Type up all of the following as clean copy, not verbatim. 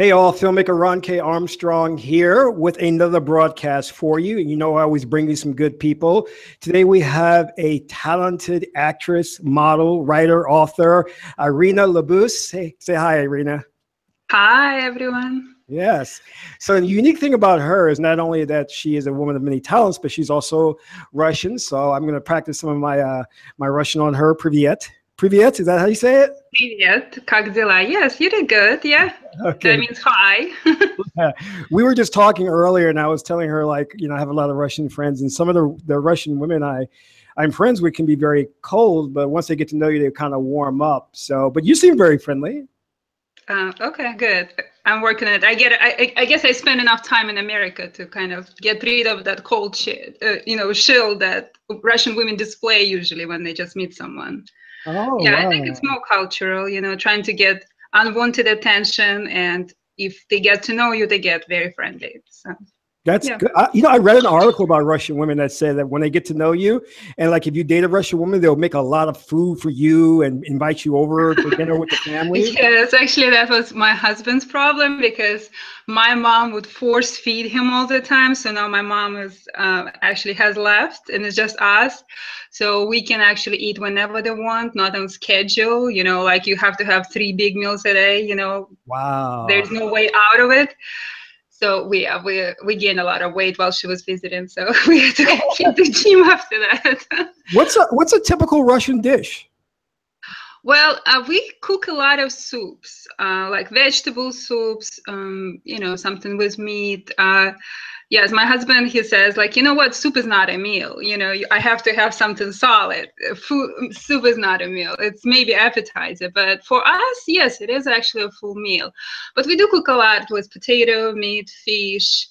Hey all, filmmaker Ron K. Armstrong here with another broadcast for you. You know I always bring you some good people. Today we have a talented actress, model, writer, author, Irina Labouz. Say hi, Irina. Hi, everyone. Yes. So the unique thing about her is not only that she is a woman of many talents, but she's also Russian. So I'm going to practice some of my Russian on her. Privyet. Privyet, is that how you say it? Привет, как дела? Yes, you did good. Yeah. Okay. That means hi. Yeah. We were just talking earlier, and I was telling her, like, you know, I have a lot of Russian friends, and some of the Russian women I'm friends with can be very cold, but once they get to know you, they kind of warm up. So, but you seem very friendly. Okay, good. I'm working on it. I get it. I guess I spend enough time in America to kind of get rid of that cold shit, shield that Russian women display usually when they just meet someone. Oh, yeah, wow. I think it's more cultural, trying to get unwanted attention, and if they get to know you, they get very friendly. So That's yeah. good. I read an article about Russian women that said that when they get to know you, and like if you date a Russian woman, they'll make a lot of food for you and invite you over for dinner with the family. Yes, actually, that was my husband's problem because my mom would force feed him all the time. So now my mom is actually has left, and it's just us. So we can actually eat whenever they want, not on schedule. Like you have to have 3 big meals a day. Wow. There's no way out of it. So we gained a lot of weight while she was visiting. So we had to hit the gym after that. What's a typical Russian dish? Well, we cook a lot of soups, like vegetable soups, something with meat. Yes, my husband, he says, like, you know what, soup is not a meal. I have to have something solid. Soup is not a meal. It's maybe appetizer. But for us, yes, it is actually a full meal. But we do cook a lot with potato, meat, fish.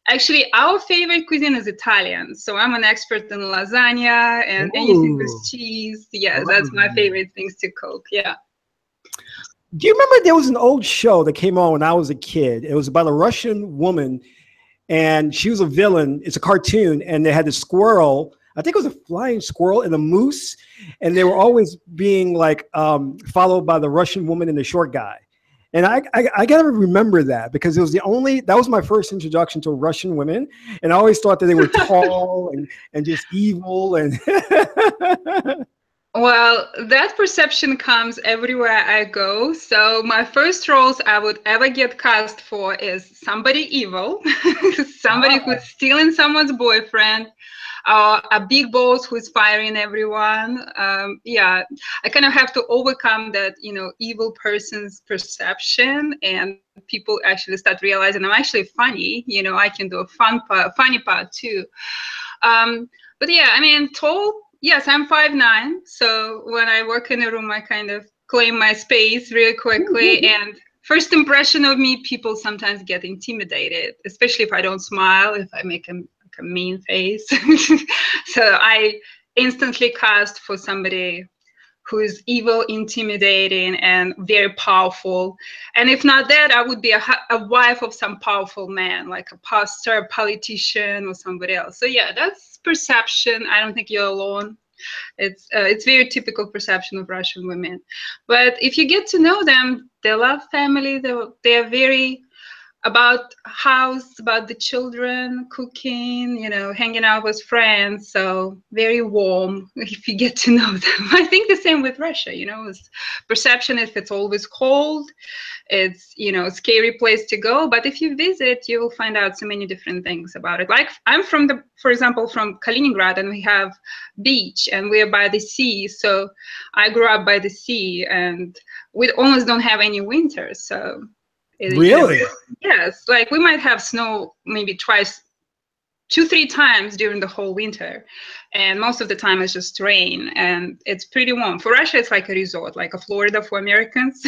Actually, our favorite cuisine is Italian. So I'm an expert in lasagna and anything with cheese. Yeah, that's my favorite things to cook. Yeah. Do you remember there was an old show that came on when I was a kid? It was about a Russian woman, and she was a villain. It's a cartoon, and they had this squirrel. I think it was a flying squirrel and a moose, and they were always being like followed by the Russian woman and the short guy. And I gotta remember that because it was that was my first introduction to Russian women. And I always thought that they were tall and just evil. And well, that perception comes everywhere I go. So my first roles I would ever get cast for is somebody evil, somebody who's stealing someone's boyfriend, a big boss who's firing everyone. Yeah, I kind of have to overcome that, evil person's perception, and people actually start realizing I'm actually funny. I can do a funny part too. But yeah, I mean, tall. Yes, I'm 5'9". So when I work in a room, I kind of claim my space really quickly. And first impression of me, people sometimes get intimidated, especially if I don't smile, if I make a mean face. So I instantly cast for somebody who is evil, intimidating, and very powerful. And if not that, I would be a wife of some powerful man, like a pastor, politician, or somebody else. So yeah, that's perception. I don't think you're alone. It's very typical perception of Russian women. But if you get to know them, they love family. They're very about house, about the children, cooking, hanging out with friends. So very warm if you get to know them. I think the same with Russia, it's perception if it's always cold, it's, a scary place to go. But if you visit, you will find out so many different things about it. Like I'm for example, from Kaliningrad, and we have beach and we're by the sea. So I grew up by the sea, and we almost don't have any winter. So really? Yes, like we might have snow maybe 2-3 times during the whole winter, and most of the time it's just rain, and it's pretty warm. For Russia, it's like a resort, like a Florida for Americans.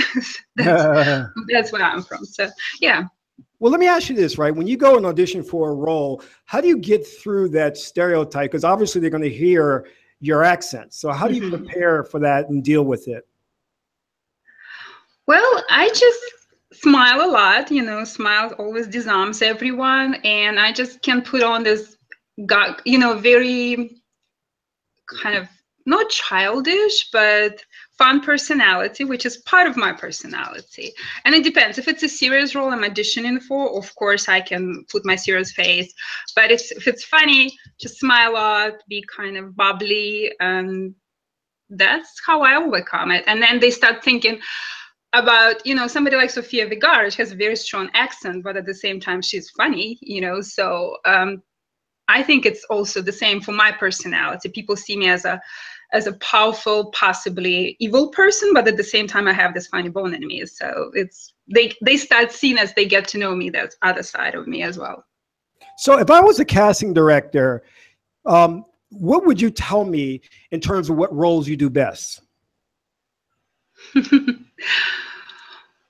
That's where I'm from. So yeah. Well, let me ask you this, right? When you go and audition for a role, how do you get through that stereotype? Because obviously they're going to hear your accent. So how do you prepare for that and deal with it? Well, I just smile a lot, smile always disarms everyone, and I just can put on this very kind of not childish, but fun personality, which is part of my personality. And it depends. If it's a serious role I'm auditioning for, of course I can put my serious face. But if it's funny, just smile a lot, be kind of bubbly, and that's how I overcome it. And then they start thinking about, you know, somebody like Sofia Vergara. She has a very strong accent, but at the same time she's funny, you know. So I think it's also the same for my personality. People see me as a powerful, possibly evil person, but at the same time I have this funny bone in me. So it's they start seeing as they get to know me that other side of me as well. So if I was a casting director, what would you tell me in terms of what roles you do best?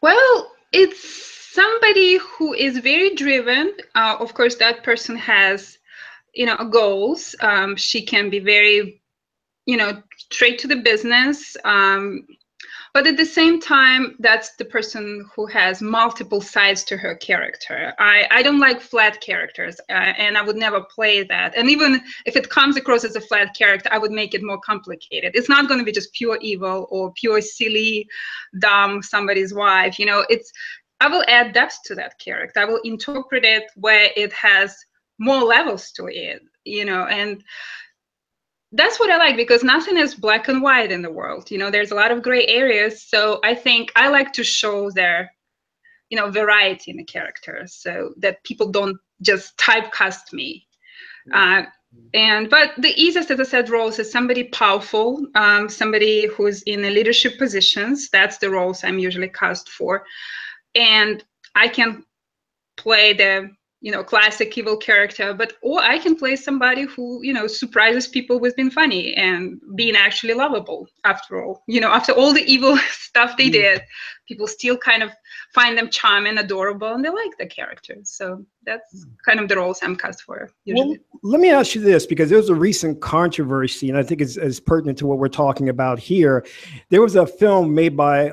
Well, it's somebody who is very driven. Of course, that person has, you know, goals. She can be very, you know, straight to the business. But at the same time, that's the person who has multiple sides to her character. I don't like flat characters, and I would never play that. And even if it comes across as a flat character, I would make it more complicated. It's not going to be just pure evil or pure silly, dumb, somebody's wife. You know, I will add depth to that character. I will interpret it where it has more levels to it, you know, and that's what I like, because nothing is black and white in the world. You know, there's a lot of gray areas. So I think I like to show their, you know, variety in the characters, so that people don't just typecast me. But the easiest, as I said, roles is somebody powerful, somebody who's in the leadership positions. That's the roles I'm usually cast for. And I can play the, you know, classic evil character, or I can play somebody who, you know, surprises people with being funny and being actually lovable. After all, you know, after all the evil stuff they did, people still kind of find them charming, adorable, and they like the characters. So that's kind of the roles I'm cast for usually. Well, let me ask you this, because there was a recent controversy, and I think it's pertinent to what we're talking about here. There was a film made by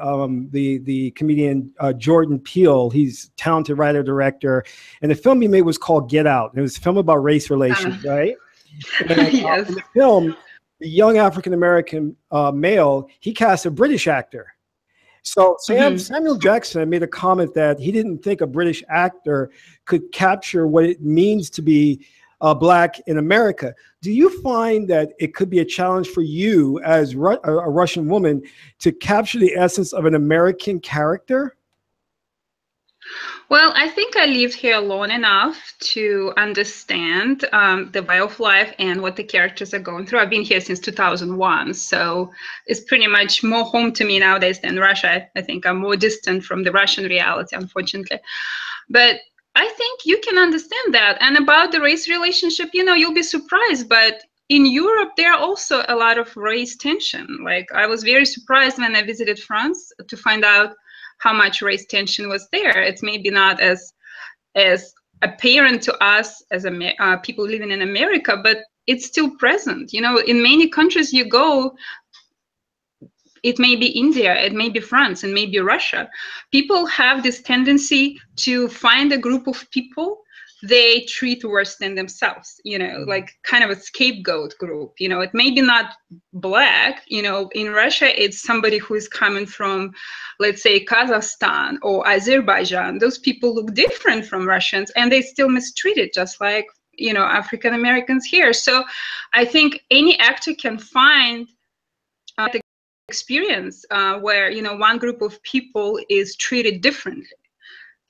the comedian Jordan Peele. He's a talented writer, director, and the film he made was called Get Out. It was a film about race relations, right? And, yes. In the film, the young African-American male, he cast a British actor. So Samuel Jackson made a comment that he didn't think a British actor could capture what it means to be Black in America. Do you find that it could be a challenge for you as a Russian woman to capture the essence of an American character? Well, I think I lived here long enough to understand the way of life and what the characters are going through. I've been here since 2001, so it's pretty much more home to me nowadays than Russia. I think I'm more distant from the Russian reality, unfortunately. But I think you can understand that. And about the race relationship, you know, you'll be surprised, but in Europe, there are also a lot of race tension. Like, I was very surprised when I visited France to find out how much race tension was there. It's maybe not as apparent to us as people living in America, but it's still present. You know, in many countries you go, it may be India, it may be France, and maybe Russia. People have this tendency to find a group of people they treat worse than themselves, you know, like kind of a scapegoat group. You know, it may be not Black, you know, in Russia, it's somebody who is coming from, let's say, Kazakhstan or Azerbaijan. Those people look different from Russians, and they still mistreated just like, you know, African Americans here. So I think any actor can find the experience where, you know, one group of people is treated differently.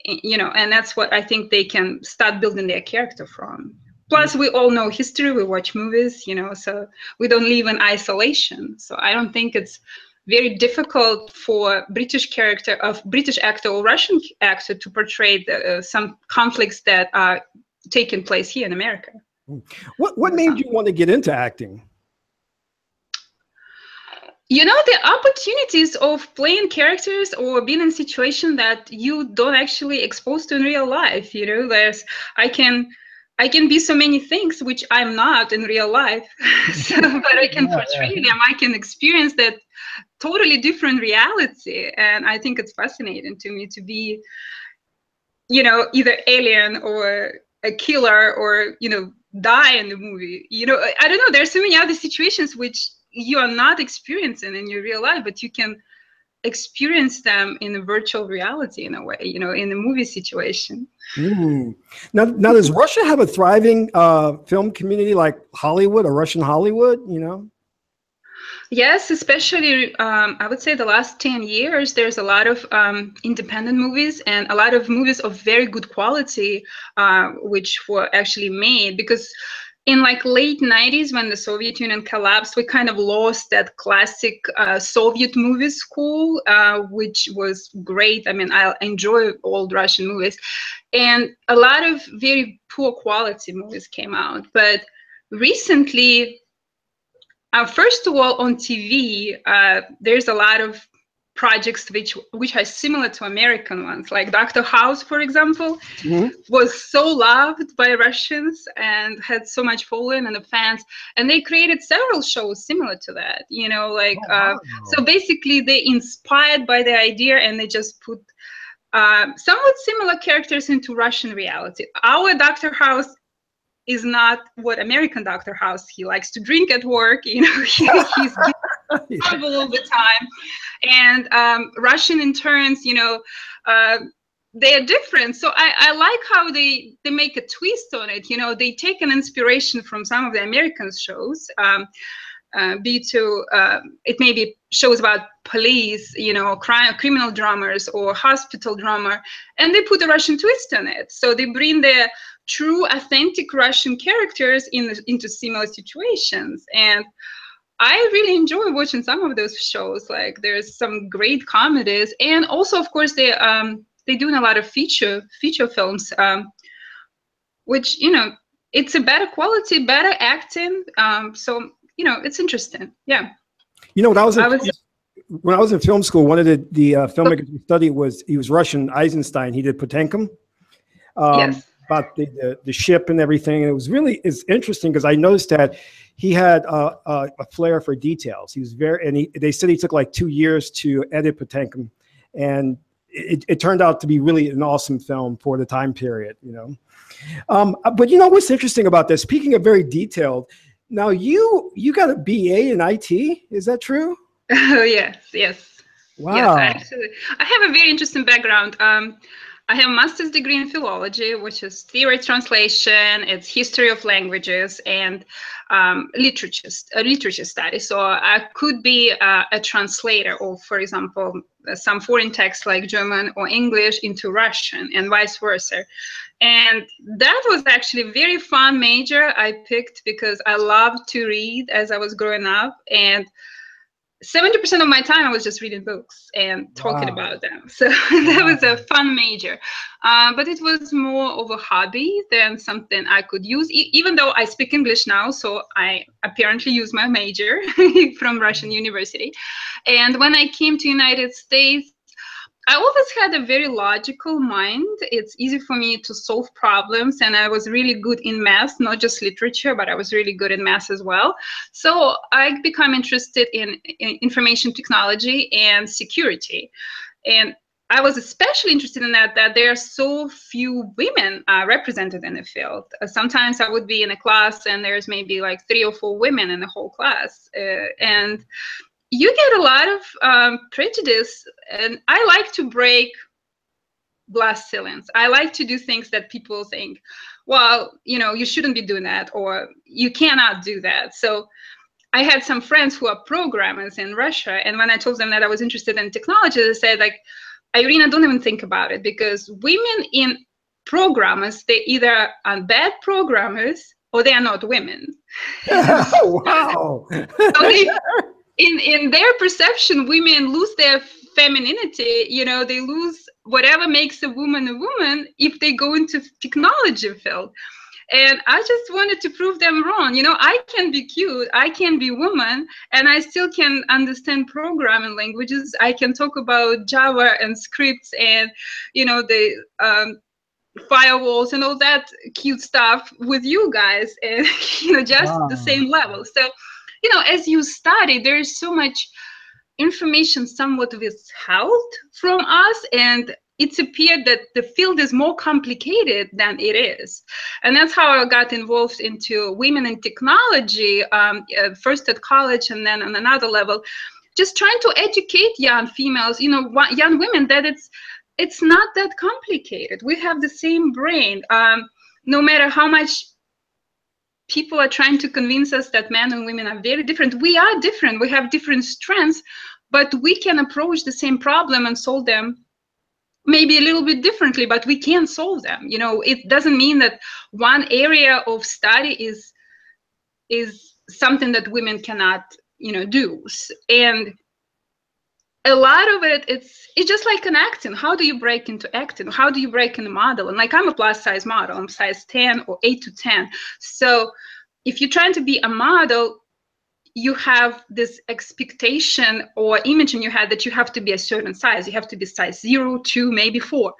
You know, and that's what I think they can start building their character from. Plus, we all know history, we watch movies, you know, so we don't live in isolation. So I don't think it's very difficult for British actor or Russian actor to portray some conflicts that are taking place here in America. What made you want to get into acting? You know, the opportunities of playing characters or being in a situation that you don't actually expose to in real life. You know, I can be so many things which I'm not in real life, but I can portray them. I can experience that totally different reality, and I think it's fascinating to me to be, you know, either alien or a killer or, you know, die in the movie. You know, I don't know. There's so many other situations which you are not experiencing in your real life, but you can experience them in a virtual reality in a way, you know, in a movie situation. Mm. Now, does Russia have a thriving film community like Hollywood or Russian Hollywood, you know? Yes, especially I would say the last 10 years, there's a lot of independent movies and a lot of movies of very good quality, which were actually made, because in like late 90s, when the Soviet Union collapsed, we kind of lost that classic Soviet movie school, which was great. I mean, I enjoy old Russian movies, and a lot of very poor quality movies came out. But recently, first of all, on TV, there's a lot of projects which are similar to American ones, like Dr. House, for example, was so loved by Russians and had so much following and the fans, and they created several shows similar to that, you know, like, so basically they inspired by the idea and they just put somewhat similar characters into Russian reality. Our Dr. House is not what American Dr. House. He likes to drink at work, you know, he's trouble all the time. And Russian interns, you know, they're different. So I like how they make a twist on it. You know, they take an inspiration from some of the American shows. It may be shows about police, you know, criminal dramas or hospital drama, and they put a Russian twist on it. So they bring their true, authentic Russian characters into similar situations. And I really enjoy watching some of those shows. Like, there's some great comedies, and also, of course, they're doing a lot of feature films, which, you know, it's a better quality, better acting. So, you know, it's interesting. Yeah. You know, when I was in film school, one of the filmmakers we studied was Russian, Eisenstein. He did Potemkin. Yes. About the ship and everything. And it's interesting because I noticed that he had a flair for details. He was they said he took like 2 years to edit Potemkin, and it turned out to be really an awesome film for the time period, you know. But you know what's interesting about this? Speaking of very detailed, now you got a BA in IT, is that true? Oh, yes. Wow. Yes, I have a very interesting background. I have a master's degree in philology, which is theory translation, it's history of languages, and literature studies. So I could be a translator of, for example, some foreign text like German or English into Russian and vice versa. And that was actually a very fun major I picked because I loved to read as I was growing up. And 70% of my time I was just reading books and talking about them. So that was a fun major. But it was more of a hobby than something I could use, even though I speak English now. So I apparently use my major from Russian university. And when I came to United States, I always had a very logical mind. It's easy for me to solve problems, and I was really good in math, not just literature, but I was really good in math as well. So I became interested in information technology and security. And I was especially interested in that there are so few women represented in the field. Sometimes I would be in a class and there's maybe like 3 or 4 women in the whole class. And you get a lot of prejudice, and I like to break glass ceilings. I like to do things that people think, well, you know, you shouldn't be doing that, or you cannot do that. So I had some friends who are programmers in Russia, and when I told them that I was interested in technology, they said, like, Irina, don't even think about it, because women in programmers, they either are bad programmers or they are not women. Wow. So in their perception, women lose their femininity. You know, they lose whatever makes a woman if they go into technology field. And I just wanted to prove them wrong. You know, I can be cute, I can be woman, and I still can understand programming languages. I can talk about Java and scripts and, you know, the firewalls and all that cute stuff with you guys, and, you know, just the same level. So, you know, as you study, there is so much information somewhat withheld from us, and it's appeared that the field is more complicated than it is. And that's how I got involved into women in technology, first at college and then on another level, just trying to educate young females, you know, young women, that it's not that complicated. We have the same brain. No matter how much people are trying to convince us that men and women are very different, we are different. We have different strengths, but we can approach the same problem and solve them maybe a little bit differently, but we can solve them. You know, it doesn't mean that one area of study is something that women cannot, you know, do. And a lot of it, it's just like an acting. How do you break into acting? How do you break in a model? And like, I'm a plus size model. I'm size 10 or 8 to 10. So if you're trying to be a model, you have this expectation or image in your head that you have to be a certain size. You have to be size 0, 2, maybe 4,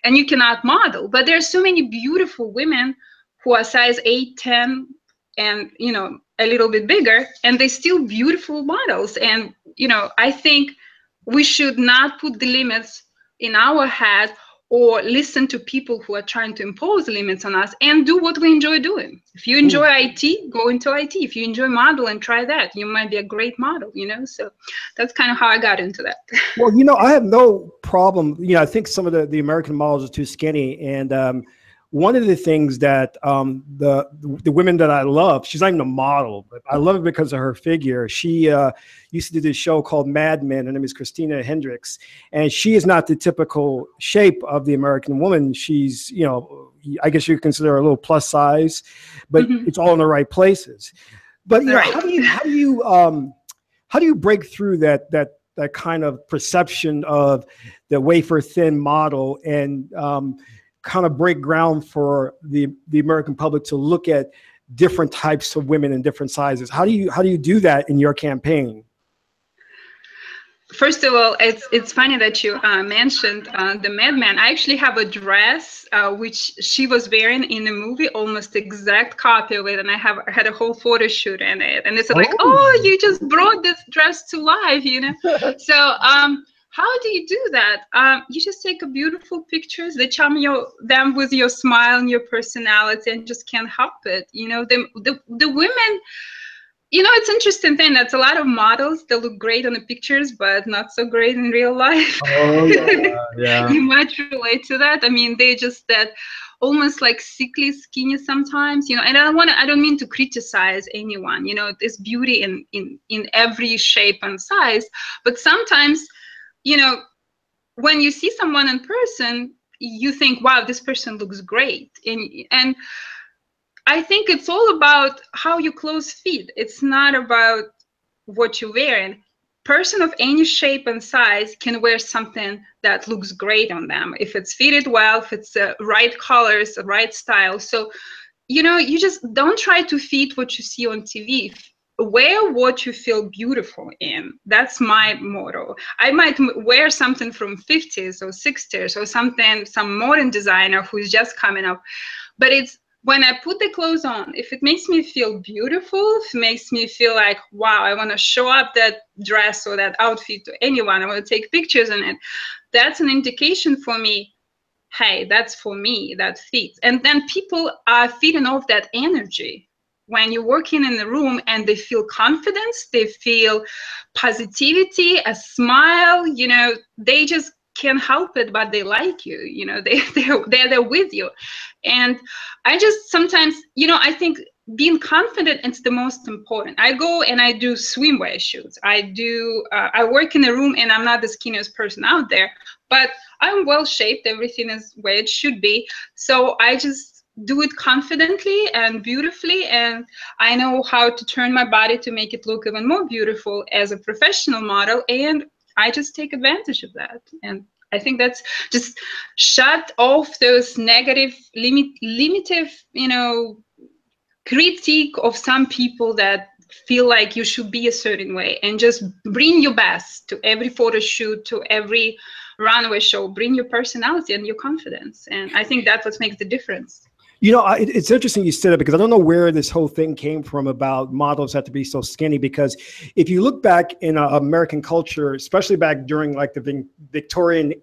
and you cannot model. But there are so many beautiful women who are size 8, 10, and, you know, a little bit bigger, and they're still beautiful models. And, you know, I think we should not put the limits in our head or listen to people who are trying to impose limits on us, and do what we enjoy doing. If you enjoy IT, go into IT. If you enjoy modeling, try that. You might be a great model, you know? So that's kind of how I got into that. Well, you know, I have no problem. You know, I think some of the American models are too skinny. And one of the things that the women that I love, she's not even a model, but I love it because of her figure. She used to do this show called Mad Men. Her name is Christina Hendricks. And she is not the typical shape of the American woman. She's, you know, I guess you could consider her a little plus size, but it's all in the right places. But you know, how do you break through that kind of perception of the wafer thin model and kind of break ground for the American public to look at different types of women in different sizes? How do you do that in your campaign? First of all, it's funny that you mentioned the Madman. I actually have a dress which she was wearing in the movie, almost exact copy of it, and I had a whole photo shoot in it. And it's like, oh, you just brought this dress to life, you know. So how do you do that? You just take a beautiful pictures, they charm them with your smile and your personality, and just can't help it. You know, the women. You know, it's interesting thing. That's a lot of models that look great on the pictures, but not so great in real life. Oh, yeah. You might relate to that. I mean, they're just that almost like sickly skinny sometimes, you know. And I don't mean to criticize anyone. You know, there's beauty in every shape and size. But sometimes, you know, when you see someone in person, you think, wow, this person looks great. And I think it's all about how your clothes fit. It's not about what you're wearing. Person of any shape and size can wear something that looks great on them. If it's fitted well, if it's the right colors, the right style. So, you know, you just don't try to fit what you see on TV. Wear what you feel beautiful in. That's my motto. I might wear something from 50s or 60s or something, some modern designer who's just coming up. But it's, when I put the clothes on, if it makes me feel beautiful, if it makes me feel like, wow, I want to show up that dress or that outfit to anyone, I want to take pictures in it, that's an indication for me, hey, that's for me, that fits. And then people are feeding off that energy. When you're working in the room and they feel confidence, they feel positivity, a smile, you know, they just can't help it, but they like you, you know, they're there with you. And I just sometimes, you know, I think being confident is the most important. I go and I do swimwear shoots. I work in a room and I'm not the skinniest person out there, but I'm well shaped. Everything is where it should be. So I just do it confidently and beautifully. And I know how to turn my body to make it look even more beautiful as a professional model. And I just take advantage of that. And I think that's just shut off those negative, limitive, you know, critique of some people that feel like you should be a certain way, and just bring your best to every photo shoot, to every runway show. Bring your personality and your confidence. And I think that's what makes the difference. You know, it's interesting you said it, because I don't know where this whole thing came from about models have to be so skinny. Because if you look back in American culture, especially back during like the Victorian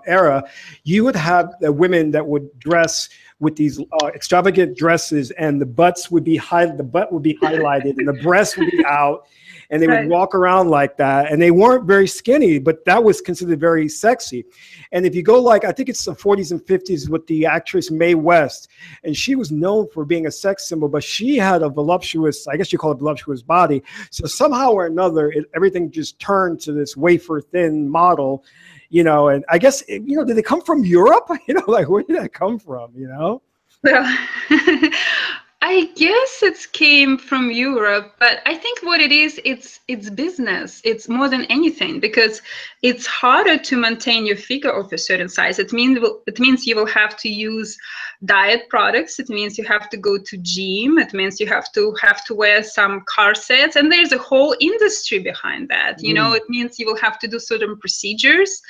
era, you would have women that would dress with these extravagant dresses, and the butt would be highlighted, and the breasts would be out, and they would walk around like that, and they weren't very skinny, but that was considered very sexy. And if you go, like, I think it's the 40s and 50s with the actress Mae West, and she was known for being a sex symbol, but she had a voluptuous, I guess you call it voluptuous body. So somehow or another, everything just turned to this wafer thin model, you know. And I guess, you know, did they come from Europe? You know, like, where did that come from, you know? Well, I guess it came from Europe, but I think what it is, it's business. It's more than anything, because it's harder to maintain your figure of a certain size. It means you will have to use diet products. It means you have to go to gym. It means you have to wear some corsets, and there's a whole industry behind that. You know, it means you will have to do certain procedures.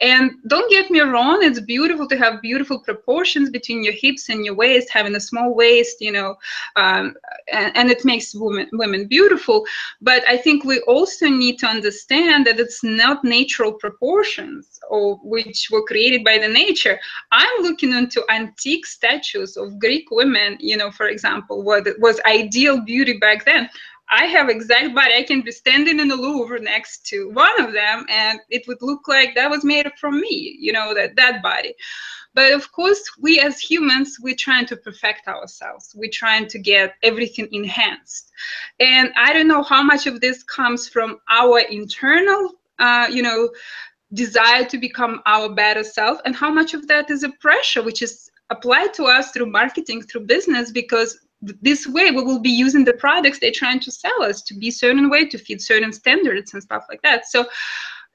And don't get me wrong, it's beautiful to have beautiful proportions between your hips and your waist, having a small waist, you know, and it makes women beautiful. But I think we also need to understand that it's not natural proportions, or which were created by the nature. I'm looking into antique statues of Greek women, you know, for example, what was ideal beauty back then. I have exact body. I can be standing in the Louvre next to one of them, and it would look like that was made from me, you know, that body. But of course, we as humans, we're trying to perfect ourselves. We're trying to get everything enhanced. And I don't know how much of this comes from our internal, you know, desire to become our better self, and how much of that is a pressure which is applied to us through marketing, through business, because this way we will be using the products they're trying to sell us to be a certain way, to fit certain standards and stuff like that. So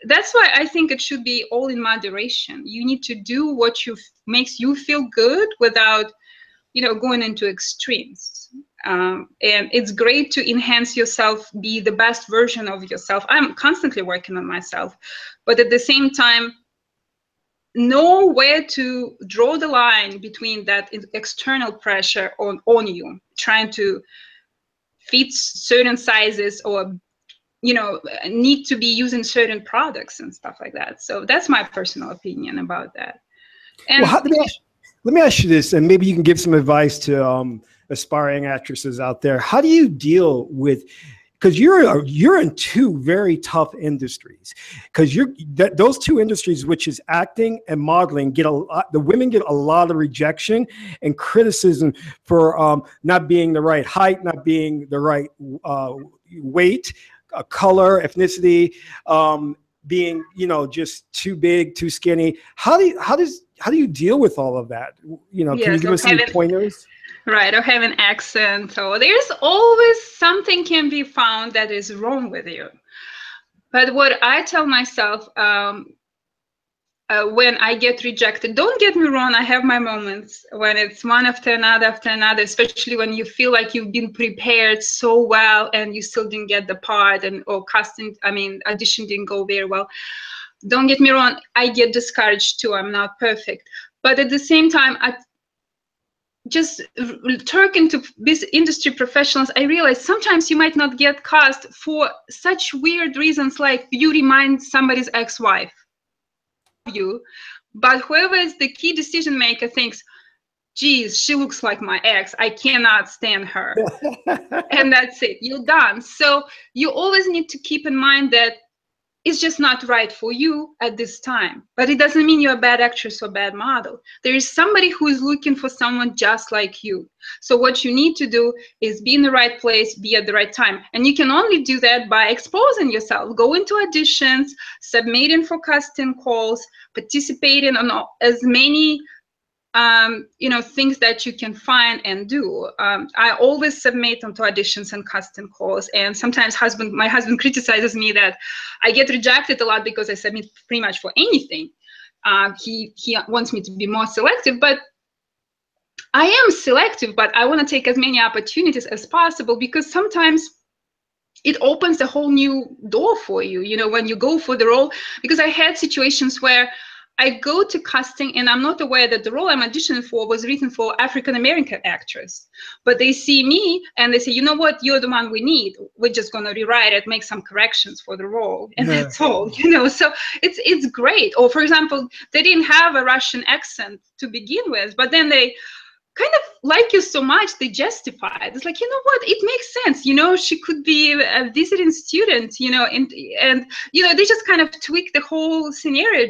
that's why I think it should be all in moderation. You need to do what makes you feel good without, you know, going into extremes. And it's great to enhance yourself, be the best version of yourself. I'm constantly working on myself, but at the same time, know where to draw the line between that external pressure on you, trying to fit certain sizes, or, you know, need to be using certain products and stuff like that. So that's my personal opinion about that. And well, let me ask you this, and maybe you can give some advice to aspiring actresses out there. How do you deal with, because you're in two very tough industries, because those two industries, which is acting and modeling, the women get a lot of rejection and criticism for not being the right height, not being the right weight, color, ethnicity, being, you know, just too big, too skinny. How do you deal with all of that? You know, can you give us some pointers? Right, or have an accent, or there's always something can be found that is wrong with you. But what I tell myself when I get rejected, don't get me wrong, I have my moments when it's one after another, especially when you feel like you've been prepared so well and you still didn't get the part, or audition didn't go very well. Don't get me wrong, I get discouraged too. I'm not perfect. But at the same time, just talking to these industry professionals, I realized sometimes you might not get cast for such weird reasons, like you remind somebody's ex-wife you, but whoever is the key decision maker thinks, geez, she looks like my ex, I cannot stand her. And that's it, you're done. So you always need to keep in mind that it's just not right for you at this time. But it doesn't mean you're a bad actress or bad model. There is somebody who is looking for someone just like you. So what you need to do is be in the right place, be at the right time. And you can only do that by exposing yourself, go into auditions, submitting for casting calls, participating on as many things that you can find and do. I always submit onto auditions and casting calls, and sometimes my husband criticizes me that I get rejected a lot because I submit pretty much for anything. He wants me to be more selective, but I am selective, but I want to take as many opportunities as possible, because sometimes it opens a whole new door for you, when you go for the role. Because I had situations where I go to casting and I'm not aware that the role I'm auditioning for was written for African-American actress. But they see me and they say, you know what, you're the one we need. We're just going to rewrite it, make some corrections for the role. And that's all, you know, so it's great. Or for example, they didn't have a Russian accent to begin with, but then they kind of like you so much, they justify it. It's like, you know what, it makes sense. You know, she could be a visiting student, you know, and you know, they just kind of tweak the whole scenario,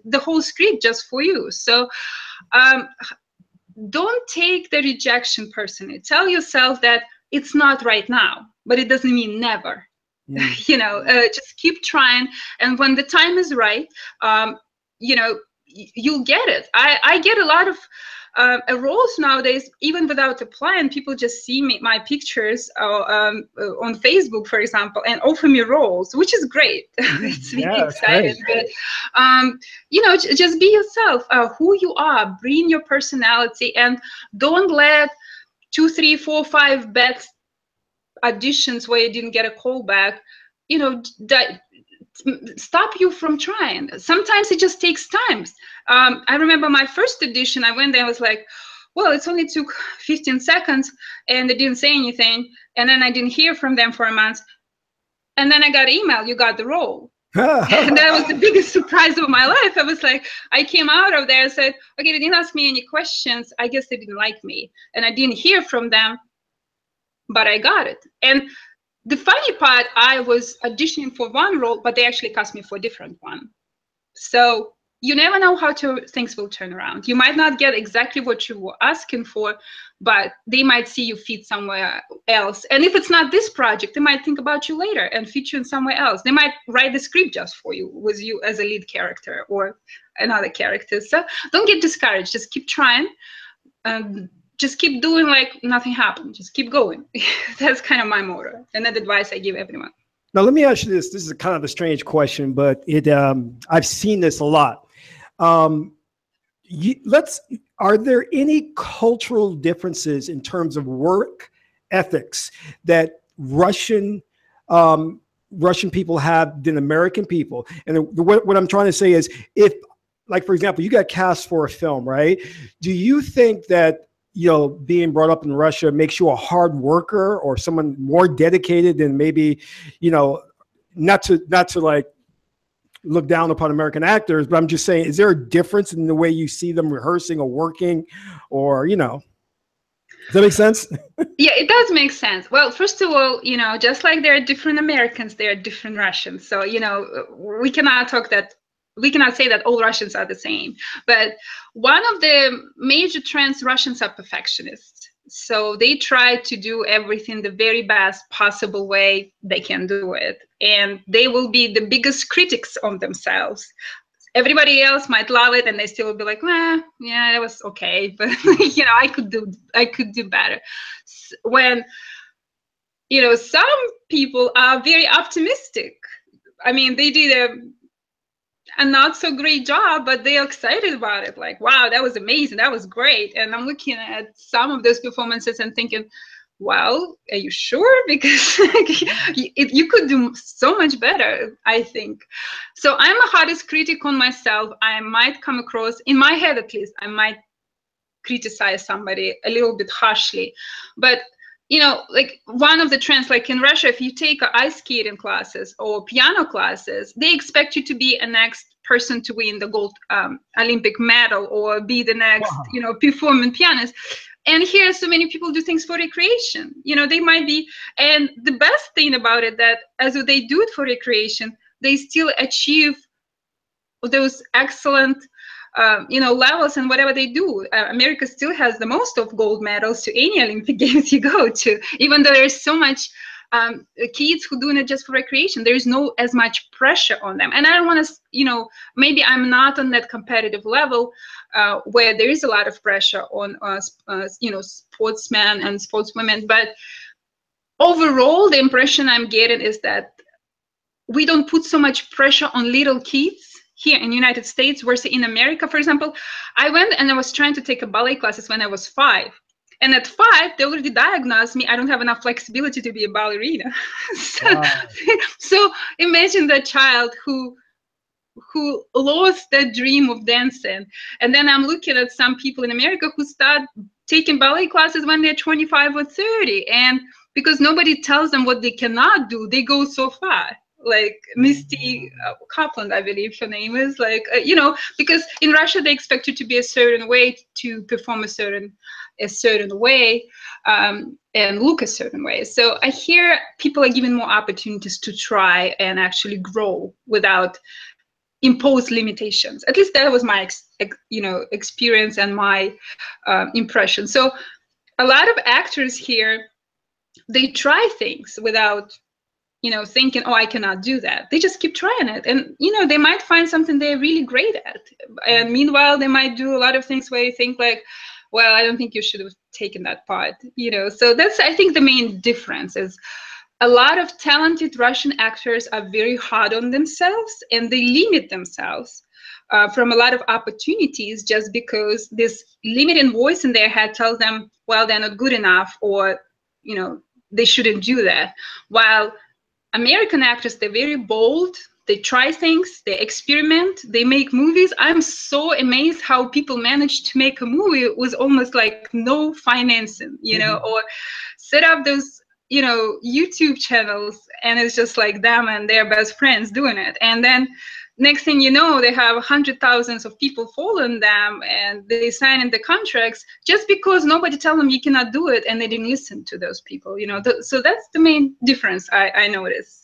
the whole script just for you. So don't take the rejection personally. Tell yourself that it's not right now, but it doesn't mean never. You know, just keep trying. And when the time is right, you know, you'll get it. I get a lot of roles nowadays, even without applying. People just see my pictures on Facebook, for example, and offer me roles, which is great. It's really exciting. But you know, just be yourself, who you are. Bring your personality, and don't let 2, 3, 4, 5 bad auditions where you didn't get a call back, you know, that stop you from trying. Sometimes it just takes time. I remember my first audition, I went there, I was like, well, it only took 15 seconds and they didn't say anything. And then I didn't hear from them for a month. And then I got an email, you got the role. And that was the biggest surprise of my life. I was like, I came out of there and said, okay, they didn't ask me any questions. I guess they didn't like me. And I didn't hear from them, but I got it. And the funny part, I was auditioning for one role, but they actually cast me for a different one. So you never know how things will turn around. You might not get exactly what you were asking for, but they might see you fit somewhere else. And if it's not this project, they might think about you later and fit you in somewhere else. They might write the script just for you, with you as a lead character or another character. So don't get discouraged. Just keep trying. Just keep doing like nothing happened. Just keep going. That's kind of my motto, and that advice I give everyone. Now, let me ask you this. This is kind of a strange question, but I've seen this a lot. Are there any cultural differences in terms of work ethics that Russian people have than American people? And what I'm trying to say is, if, like, for example, you got cast for a film, right? Do you think that, you know, being brought up in Russia makes you a hard worker or someone more dedicated than maybe, you know, not to like look down upon American actors, but I'm just saying, is there a difference in the way you see them rehearsing or working, or, you know, does that make sense? Yeah, it does make sense. Well, first of all, you know, just like there are different Americans, there are different Russians. So, you know, we cannot say that all Russians are the same. But one of the major trends, Russians are perfectionists. So they try to do everything the very best possible way they can do it. And they will be the biggest critics on themselves. Everybody else might love it and they still will be like, yeah, that was okay. But, you know, I could do better. When, you know, some people are very optimistic. I mean, they did a not so great job, but they're excited about it. Like, wow, that was amazing. That was great. And I'm looking at some of those performances and thinking, well, are you sure? Because you could do so much better, I think. So I'm a hardest critic on myself. I might come across, in my head at least, I might criticize somebody a little bit harshly. But you know, like one of the trends, like in Russia, if you take ice skating classes or piano classes, they expect you to be a next person to win the gold Olympic medal or be the next, you know, performing pianist. And here, so many people do things for recreation. You know, they might be, and the best thing about it, that as they do it for recreation, they still achieve those excellent you know, levels and whatever they do. America still has the most of gold medals to any Olympic Games you go to, even though there's so much kids who doing it just for recreation. There's no as much pressure on them. And I don't want to, you know, maybe I'm not on that competitive level where there is a lot of pressure on you know, sportsmen and sportswomen. But overall, the impression I'm getting is that we don't put so much pressure on little kids here in the United States versus in America. For example, I went and I was trying to take a ballet classes when I was 5. And at 5, they already diagnosed me, I don't have enough flexibility to be a ballerina. So imagine that child who who lost that dream of dancing. And then I'm looking at some people in America who start taking ballet classes when they're 25 or 30. And because nobody tells them what they cannot do, they go so far. Like Misty Kaplan, I believe her name is, like, you know, because in Russia they expect you to be a certain way, to perform a certain way, and look a certain way. So I hear people are given more opportunities to try and actually grow without imposed limitations. At least that was my experience and my impression. So a lot of actors here, they try things without, you know, thinking, oh, I cannot do that. They just keep trying it. And, you know, they might find something they're really great at. And meanwhile, they might do a lot of things where you think like, well, I don't think you should have taken that part, you know. So that's, I think, the main difference is a lot of talented Russian actors are very hard on themselves, and they limit themselves from a lot of opportunities just because this limiting voice in their head tells them, well, they're not good enough, or, you know, they shouldn't do that. While American actors, they're very bold. They try things, they experiment, they make movies. I'm so amazed how people manage to make a movie with almost like no financing, you know, or set up those, you know, YouTube channels, and it's just like them and their best friends doing it. And then next thing you know, they have hundreds of thousands of people following them, and they sign in the contracts just because nobody tell them you cannot do it, and they didn't listen to those people, you know. So that's the main difference I noticed.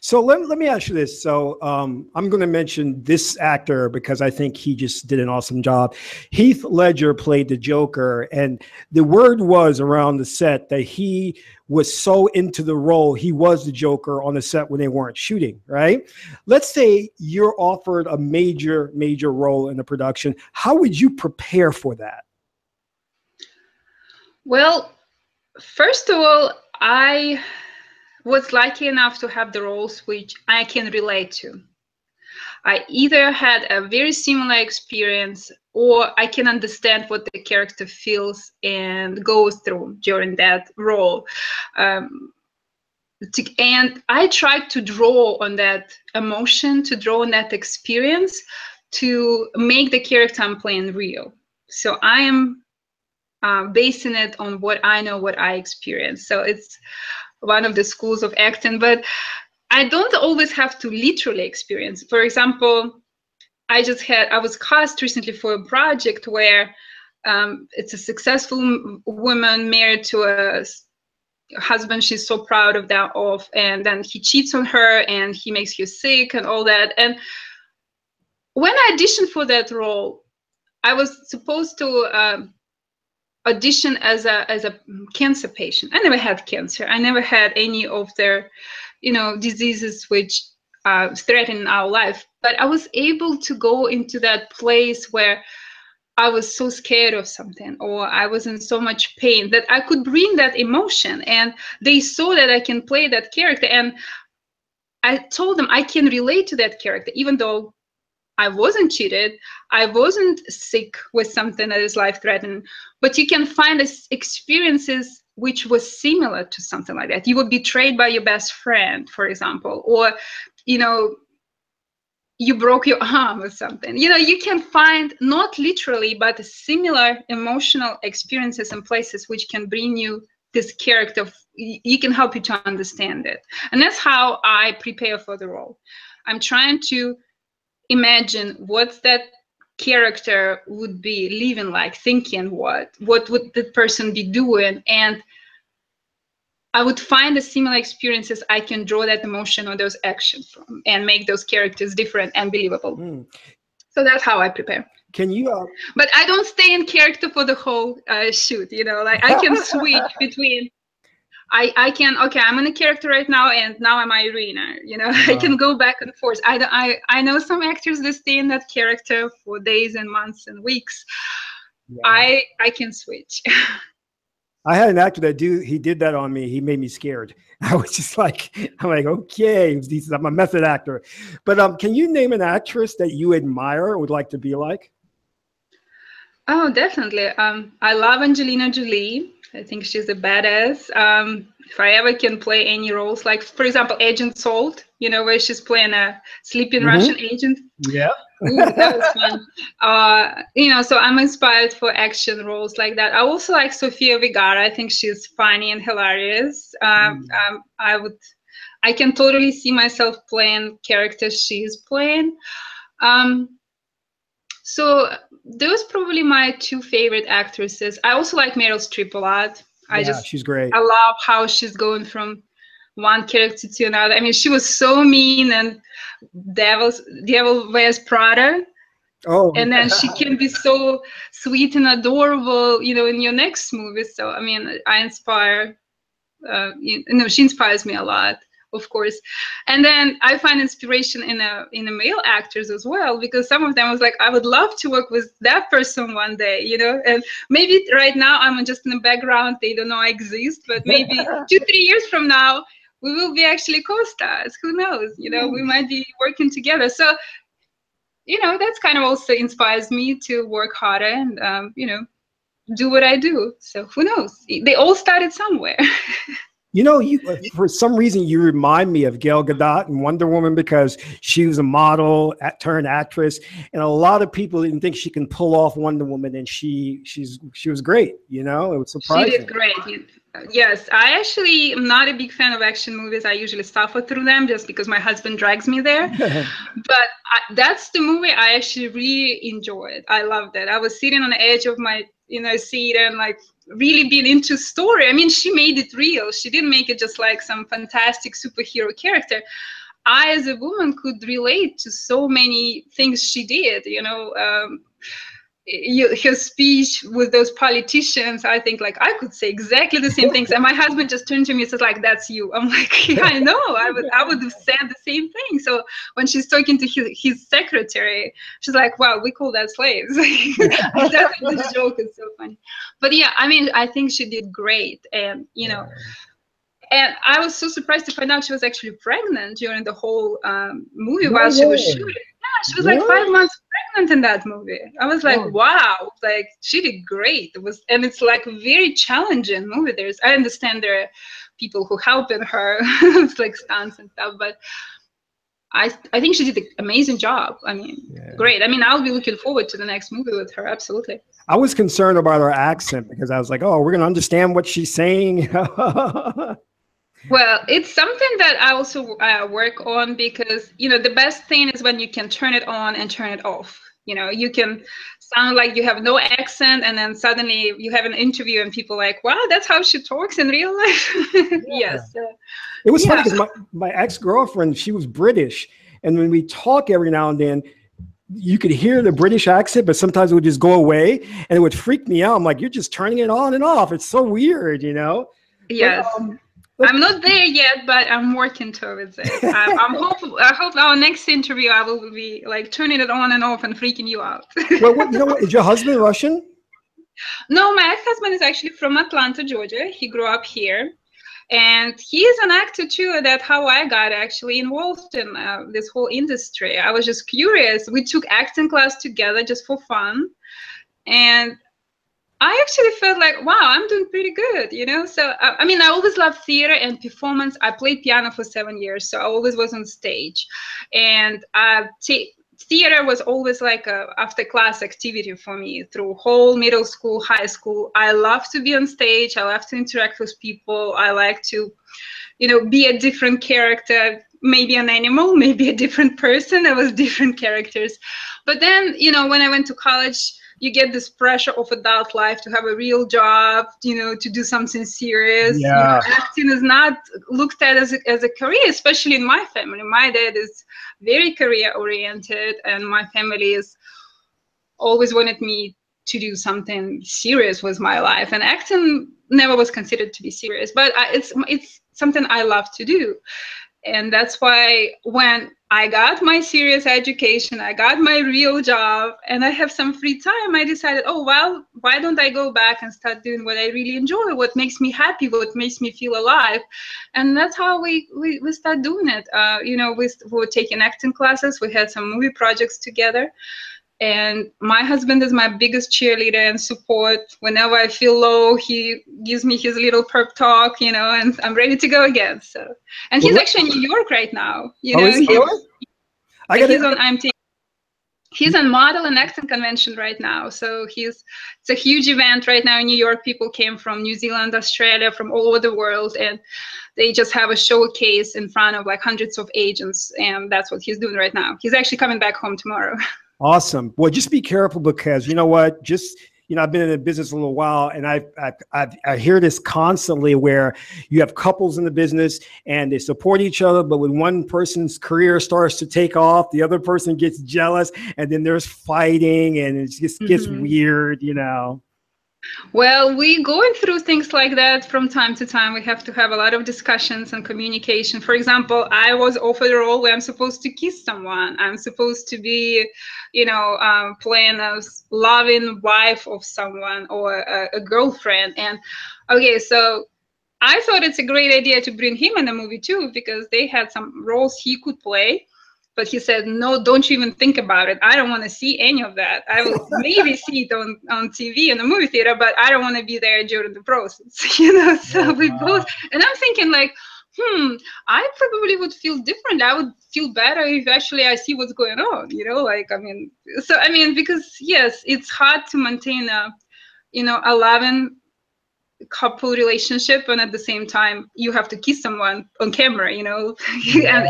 So let me ask you this. So I'm going to mention this actor because I think he just did an awesome job. Heath Ledger played the Joker, and the word was around the set that he was so into the role, he was the Joker on the set when they weren't shooting, right? Let's say you're offered a major role in the production. How would you prepare for that? Well, first of all, I was lucky enough to have the roles which I can relate to. I either had a very similar experience, or I can understand what the character feels and goes through during that role. And I tried to draw on that emotion, to draw on that experience, to make the character I'm playing real. So I am basing it on what I know, what I experienced. So it's one of the schools of acting, but I don't always have to literally experience. For example, I was cast recently for a project where it's a successful woman married to a husband she's so proud of that, and then he cheats on her and he makes her sick and all that. And when I auditioned for that role, I was supposed to audition as a cancer patient. I never had cancer. I never had any of their, you know, diseases which threaten our life. But I was able to go into that place where I was so scared of something, or I was in so much pain, that I could bring that emotion, and they saw that I can play that character. And I told them I can relate to that character, even though I wasn't cheated, I wasn't sick with something that is life-threatening, but you can find experiences which was similar to something like that. You were betrayed by your best friend, for example, or, you know, you broke your arm or something. You know, you can find, not literally, but similar emotional experiences and places which can bring you this character. You can help you to understand it. And that's how I prepare for the role. I'm trying to imagine what that character would be living like, thinking, what would the person be doing, and I would find the similar experiences I can draw that emotion or those actions from, and make those characters different and believable. So that's how I prepare. Can you but I don't stay in character for the whole shoot, you know, like I can switch between I can, okay, I'm in a character right now, and now I'm Irina, you know. I can go back and forth. I know some actors that stay in that character for days and months and weeks. I can switch. I had an actor that he did that on me. He made me scared. I was just like, I'm like, okay, I'm a method actor. But can you name an actress that you admire or would like to be like? Oh, definitely. I love Angelina Jolie. I think she's a badass. if I ever can play any roles, like for example, Agent Salt, you know, where she's playing a sleeping Russian agent. Yeah. Ooh, that was fun. You know, so I'm inspired for action roles like that. I also like Sofia Vergara. I think she's funny and hilarious. I can totally see myself playing characters she's playing. So those probably my two favorite actresses. I also like Meryl Streep a lot. She's great. I love how she's going from one character to another. I mean, she was so mean and Devil Wears Prada. Oh, and then she can be so sweet and adorable, you know, in your next movie. So I mean, she inspires me a lot, of course. And then I find inspiration in the male actors as well, because some of them was like, I would love to work with that person one day, you know. And maybe right now I'm just in the background, they don't know I exist, but maybe 2-3 years from now we will be actually co-stars. Who knows? You know, we might be working together. So, you know, that's kind of also inspires me to work harder and you know, do what I do. So who knows? They all started somewhere. You know, for some reason you remind me of Gal Gadot in Wonder Woman, because she was a model turned actress, and a lot of people didn't think she can pull off Wonder Woman, and she was great. You know, it was surprising. She did great. Yes, I actually am not a big fan of action movies. I usually suffer through them just because my husband drags me there. But that's the movie I actually really enjoyed. I loved it. I was sitting on the edge of my seat and like really being into story. I mean, she made it real. She didn't make it just like some fantastic superhero character. I, as a woman, could relate to so many things she did, you know. Her speech with those politicians, I think like I could say exactly the same things. And my husband just turned to me and said like, that's you. I'm like, yeah, I know, I would have said the same thing. So when she's talking to his secretary, she's like, wow, we call that slaves. This joke is so funny. But yeah, I mean, I think she did great. And, you know, and I was so surprised to find out she was actually pregnant during the whole movie while she was shooting. Yeah, she was like 5 months pregnant in that movie. I was like, wow, like she did great. And it's like a very challenging movie. I understand there are people who help in her, it's like stunts and stuff, but I think she did an amazing job. I mean, great. I mean, I'll be looking forward to the next movie with her. Absolutely. I was concerned about her accent because I was like, oh, we're going to understand what she's saying. Well, it's something that I also work on, because, you know, the best thing is when you can turn it on and turn it off. You know, you can sound like you have no accent, and then suddenly you have an interview and people are like, wow, that's how she talks in real life. Yes. It was funny because my ex-girlfriend, she was British. And when we talk every now and then, you could hear the British accent, but sometimes it would just go away and it would freak me out. I'm like, you're just turning it on and off. It's so weird, you know? Yes. But, I'm not there yet, but I'm working towards it. I hope our next interview I will be like turning it on and off and freaking you out. Well, you know what? Is your husband Russian? No, my ex-husband is actually from Atlanta, Georgia. He grew up here. And he is an actor too. That's how I got actually involved in this whole industry. I was just curious. We took acting class together just for fun. And I actually felt like, wow, I'm doing pretty good, you know? So, I mean, I always loved theater and performance. I played piano for 7 years, so I always was on stage. And theater was always like a after-class activity for me through whole middle school, high school. I love to be on stage. I love to interact with people. I like to, you know, be a different character, maybe an animal, maybe a different person. There was different characters. But then, you know, when I went to college, you get this pressure of adult life to have a real job, you know, to do something serious. Yeah. You know, acting is not looked at as a career, especially in my family. My dad is very career oriented, and my family is always wanted me to do something serious with my life. And acting never was considered to be serious, but it's something I love to do. And that's why when I got my serious education, I got my real job, and I have some free time, I decided, oh, well, why don't I go back and start doing what I really enjoy, what makes me happy, what makes me feel alive? And that's how we start doing it. You know, we were taking acting classes. We had some movie projects together. And my husband is my biggest cheerleader and support. Whenever I feel low, he gives me his little pep talk, you know, and I'm ready to go again. So, and he's actually in New York right now. You know, is he really? He's on IMT. He's on model and acting convention right now. So it's a huge event right now in New York. People came from New Zealand, Australia, from all over the world, and they just have a showcase in front of like hundreds of agents. And that's what he's doing right now. He's actually coming back home tomorrow. Awesome. Well, just be careful, because you know what, I've been in the business a little while, and I hear this constantly, where you have couples in the business and they support each other, but when one person's career starts to take off, the other person gets jealous, and then there's fighting, and it just gets weird, you know. Well, we're going through things like that from time to time. We have to have a lot of discussions and communication. For example, I was offered a role where I'm supposed to kiss someone. I'm supposed to be, you know, playing a loving wife of someone, or a girlfriend. And okay, so I thought it's a great idea to bring him in the movie too, because they had some roles he could play. But he said, no, don't you even think about it. I don't want to see any of that. I will maybe see it on TV in the movie theater, but I don't want to be there during the process, you know? So we both, and I'm thinking like, I probably would feel different. I would feel better if actually I see what's going on, you know? Like, I mean, because yes, it's hard to maintain a, you know, a loving couple relationship, and at the same time you have to kiss someone on camera, you know. And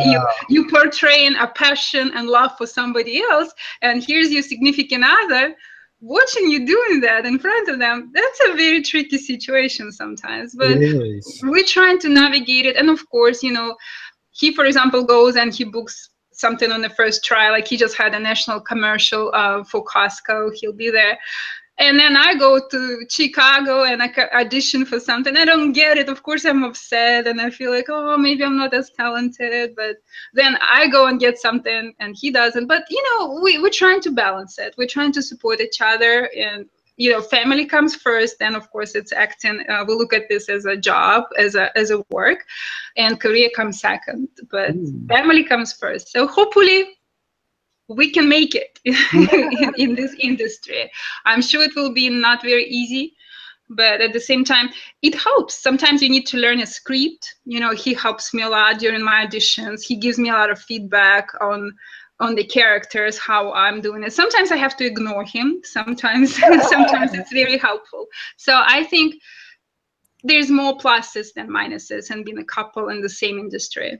you portraying a passion and love for somebody else, and here's your significant other watching you doing that in front of them. That's a very tricky situation sometimes, but we're trying to navigate it. And of course, you know, he, for example, goes and he books something on the first try, like he just had a national commercial for Costco. He'll be there. And then I go to Chicago and I audition for something. I don't get it. Of course, I'm upset and I feel like, oh, maybe I'm not as talented. But then I go and get something and he doesn't. But, you know, we're trying to balance it. We're trying to support each other. And, you know, family comes first. Then, of course, it's acting. We look at this as a job, as a work. And career comes second. But family comes first. So hopefully we can make it in this industry. I'm sure it will be not very easy, but at the same time, it helps. Sometimes you need to learn a script. You know, he helps me a lot during my auditions. He gives me a lot of feedback on the characters, how I'm doing it. Sometimes I have to ignore him. Sometimes it's very helpful. So I think there's more pluses than minuses in being a couple in the same industry.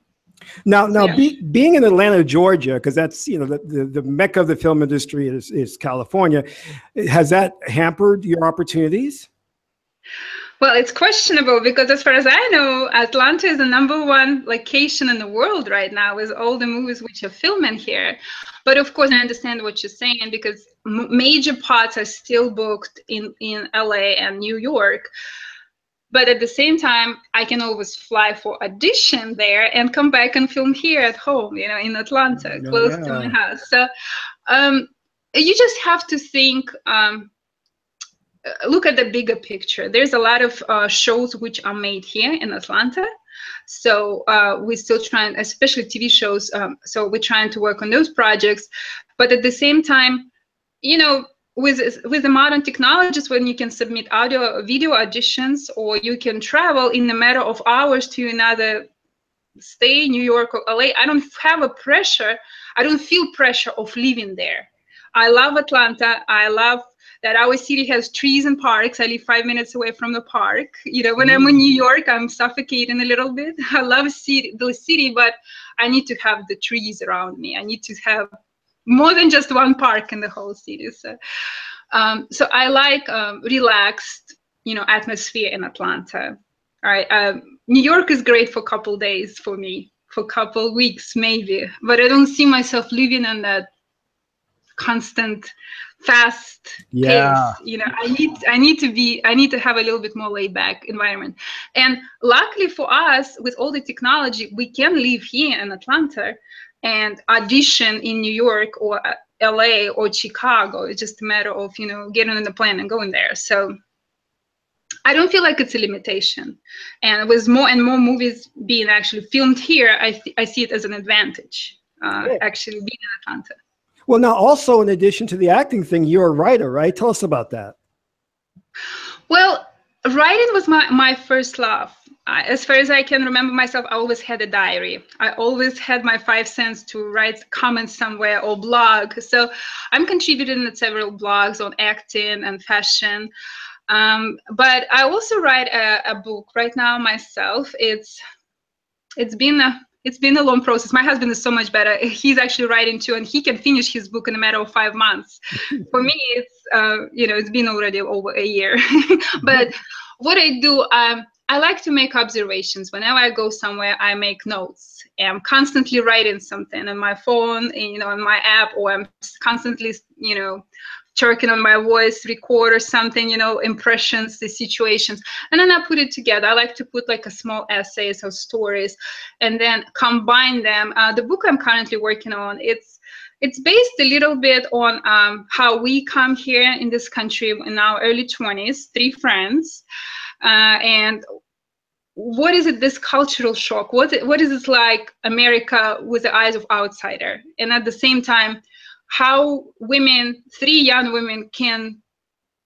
Now, being in Atlanta, Georgia, because that's, you know, the mecca of the film industry is California. Has that hampered your opportunities? Well, it's questionable, because as far as I know, Atlanta is the #1 location in the world right now with all the movies which are filming here. But of course, I understand what you're saying, because major parts are still booked in LA and New York. But at the same time, I can always fly for audition there and come back and film here at home, you know, in Atlanta, close to my house. So you just have to think, look at the bigger picture. There's a lot of shows which are made here in Atlanta. So we're still trying, especially TV shows. So we're trying to work on those projects. But at the same time, you know, with the modern technologies, when you can submit audio, video auditions, or you can travel in a matter of hours to another state, New York or LA, I don't have a pressure. I don't feel pressure of living there. I love Atlanta. I love that our city has trees and parks. I live 5 minutes away from the park. You know, when I'm in New York, I'm suffocating a little bit. I love the city, but I need to have the trees around me. I need to have more than just one park in the whole city. So, so I like relaxed, you know, atmosphere in Atlanta. All right, New York is great for a couple days for me, for a couple weeks maybe, but I don't see myself living in that constant, fast pace. You know, I need to have a little bit more laid back environment. And luckily for us, with all the technology, we can live here in Atlanta and audition in New York or LA or Chicago. It's just a matter of, you know, getting on the plane and going there. So I don't feel like it's a limitation. And with more and more movies being actually filmed here, I see it as an advantage, actually being in Atlanta. Well, now also in addition to the acting thing, you're a writer, right? Tell us about that. Well, writing was my first love. As far as I can remember myself, I always had a diary. I always had my 5 cents to write comments somewhere or blog. So I'm contributing in several blogs on acting and fashion. But I also write a book right now myself. It's been a long process. My husband is so much better. He's actually writing too, and he can finish his book in a matter of 5 months. For me, it's it's been already over a year. But what I do, I like to make observations. Whenever I go somewhere, I make notes. I'm constantly writing something on my phone, on my app, or I'm constantly, checking on my voice record or something, impressions, the situations, and then I put it together. I like to put like a small essays or stories and then combine them. The book I'm currently working on, it's based a little bit on how we come here in this country in our early 20s, 3 friends, and what is it, this cultural shock? What is it like America with the eyes of outsider? And at the same time, how women, 3 young women, can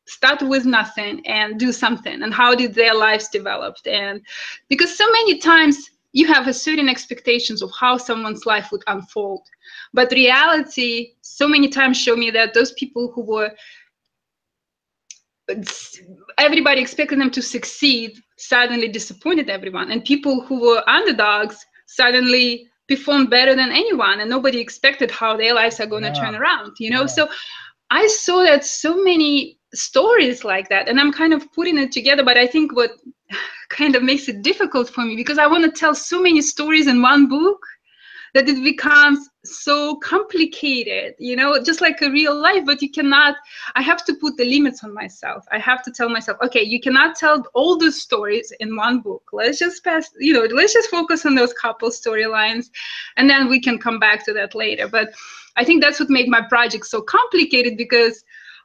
start with nothing and do something, and how did their lives develop? And because so many times you have a certain expectations of how someone's life would unfold, but reality so many times show me that those people who were, everybody expected them to succeed, suddenly disappointed everyone, and people who were underdogs suddenly performed better than anyone, and nobody expected how their lives are going to turn around, So I saw that so many stories like that, and I'm kind of putting it together. But I think what kind of makes it difficult for me, because I want to tell so many stories in one book, that it becomes so complicated, just like a real life. But you cannot, I have to put the limits on myself. I have to tell myself, okay, you cannot tell all the stories in one book. Let's just let's just focus on those couple storylines, and then we can come back to that later. But I think that's what made my project so complicated, because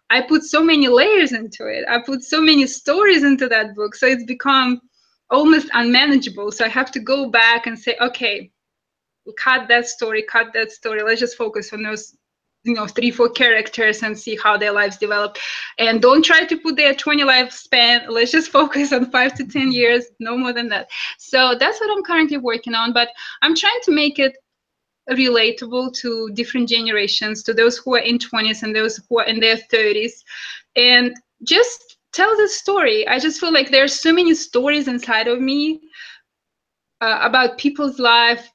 I put so many layers into it. I put so many stories into that book. So it's become almost unmanageable. So I have to go back and say, okay, cut that story. Let's just focus on those, 3, 4 characters and see how their lives develop. And don't try to put their 20 lifespan. Let's just focus on 5 to 10 years, no more than that. So that's what I'm currently working on. But I'm trying to make it relatable to different generations, to those who are in 20s and those who are in their 30s, and just tell the story. I just feel like there's so many stories inside of me about people's life,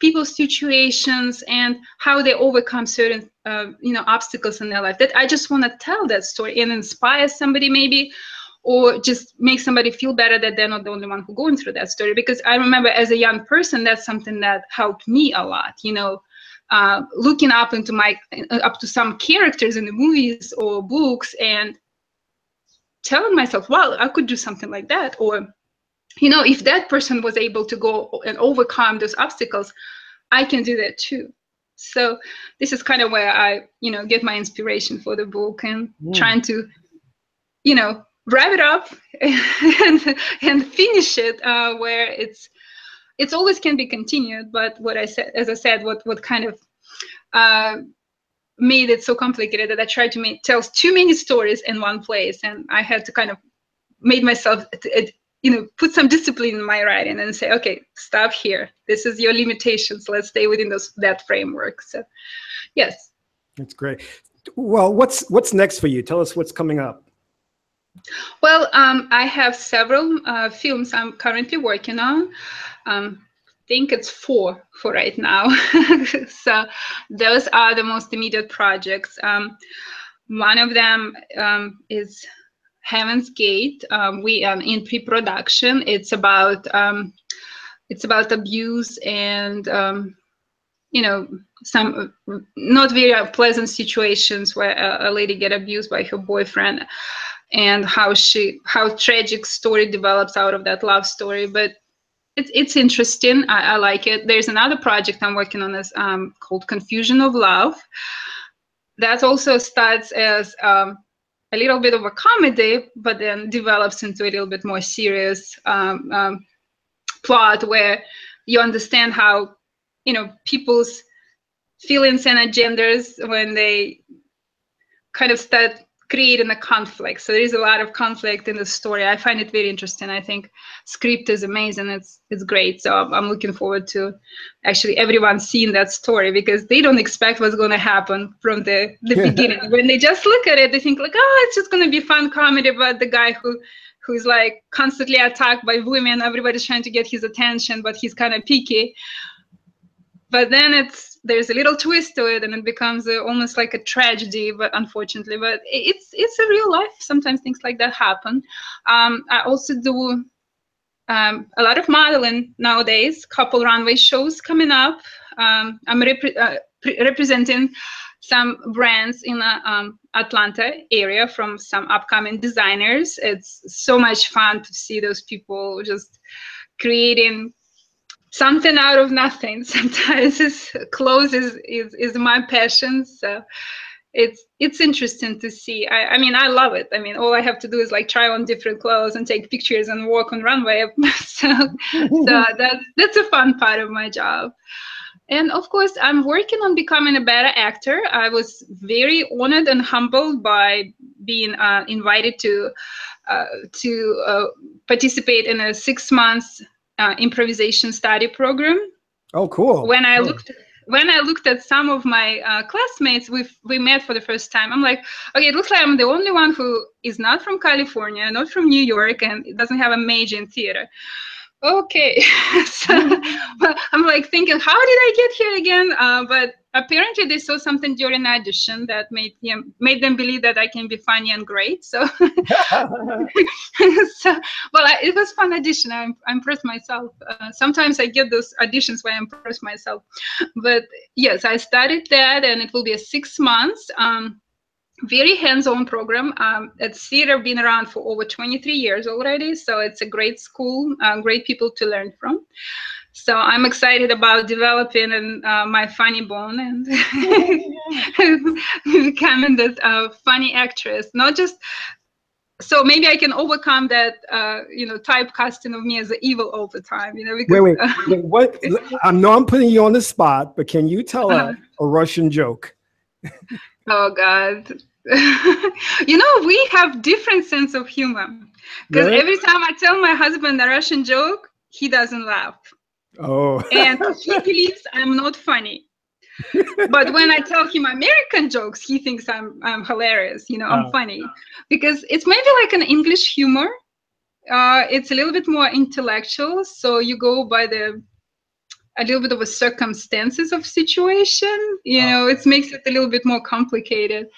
people's situations, and how they overcome certain obstacles in their life, that I just want to tell that story and inspire somebody, maybe, or just make somebody feel better that they're not the only one who going through that story. Because I remember as a young person, that's something that helped me a lot, looking up to some characters in the movies or books and telling myself, well, I could do something like that. Or if that person was able to go and overcome those obstacles, I can do that too. So this is kind of where I, get my inspiration for the book, and trying to, wrap it up and finish it where it's always can be continued. But what I said, what kind of made it so complicated, that I tried to tell too many stories in one place, and I had to kind of made myself put some discipline in my writing and say, okay, stop here. This is your limitations. Let's stay within that framework. So, yes. That's great. Well, what's next for you? Tell us what's coming up. Well, I have several films I'm currently working on. I think it's 4 for right now. So those are the most immediate projects. One of them is Heaven's Gate. We are in pre-production. It's about abuse and some not very pleasant situations where a lady get abused by her boyfriend, and how tragic story develops out of that love story. But it's interesting. I like it. There's another project I'm working on that's called Confusion of Love. That also starts as a little bit of a comedy, but then develops into a little bit more serious plot, where you understand how people's feelings and agendas when they kind of start creating a conflict. So there is a lot of conflict in the story. I find it very interesting. I think script is amazing. It's great. So I'm looking forward to actually everyone seeing that story, because they don't expect what's going to happen from the beginning. When they just look at it, they think like, oh, it's just going to be fun comedy about the guy who's like constantly attacked by women. Everybody's trying to get his attention, but he's kind of picky. But then there's a little twist to it, and it becomes almost like a tragedy, but unfortunately, but it's a real life. Sometimes things like that happen. I also do a lot of modeling nowadays, couple runway shows coming up. I'm representing some brands in the Atlanta area from some upcoming designers. It's so much fun to see those people just creating something out of nothing. Sometimes clothes is my passion, so it's interesting to see. I mean, I love it. I mean, all I have to do is like try on different clothes and take pictures and walk on runway. so that's a fun part of my job. And of course, I'm working on becoming a better actor. I was very honored and humbled by being invited to participate in a 6 months improvisation study program. Oh, cool. When I looked at some of my classmates, we met for the first time. I'm like, okay, it looks like I'm the only one who is not from California, not from New York, and doesn't have a major in theater. Okay, so well, I'm like thinking, how did I get here again? But apparently they saw something during audition that made them believe that I can be funny and great. So, well, it was fun audition. I impressed myself. Sometimes I get those auditions where I impress myself. But yes, I studied that, and it will be a 6 months. Very hands-on program. It's theater been around for over 23 years already, so it's a great school, great people to learn from. So I'm excited about developing my funny bone and becoming that funny actress. Not just so maybe I can overcome that typecasting of me as the evil all the time. Because, wait, what? I know I'm putting you on the spot, but can you tell a Russian joke? Oh God. We have different sense of humor, because every time I tell my husband a Russian joke, he doesn't laugh. Oh. And he believes I'm not funny. But when I tell him American jokes, he thinks I'm hilarious. I'm funny, because it's maybe like an English humor. It's a little bit more intellectual, so you go by a little bit of a circumstances of situation. It makes it a little bit more complicated.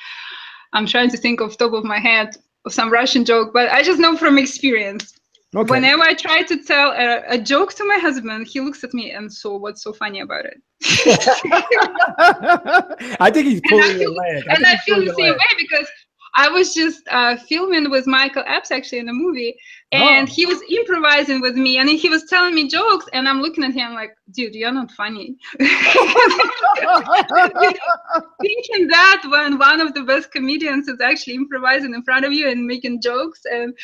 I'm trying to think off the top of my head of some Russian joke, but I just know from experience. Okay. Whenever I try to tell a joke to my husband, he looks at me and so, what's so funny about it? I think he's pulling your leg. And I feel the same way, because I was just filming with Michael Epps actually in the movie, and he was improvising with me, and he was telling me jokes, and I'm looking at him like, dude, you're not funny. Thinking that when one of the best comedians is actually improvising in front of you and making jokes, and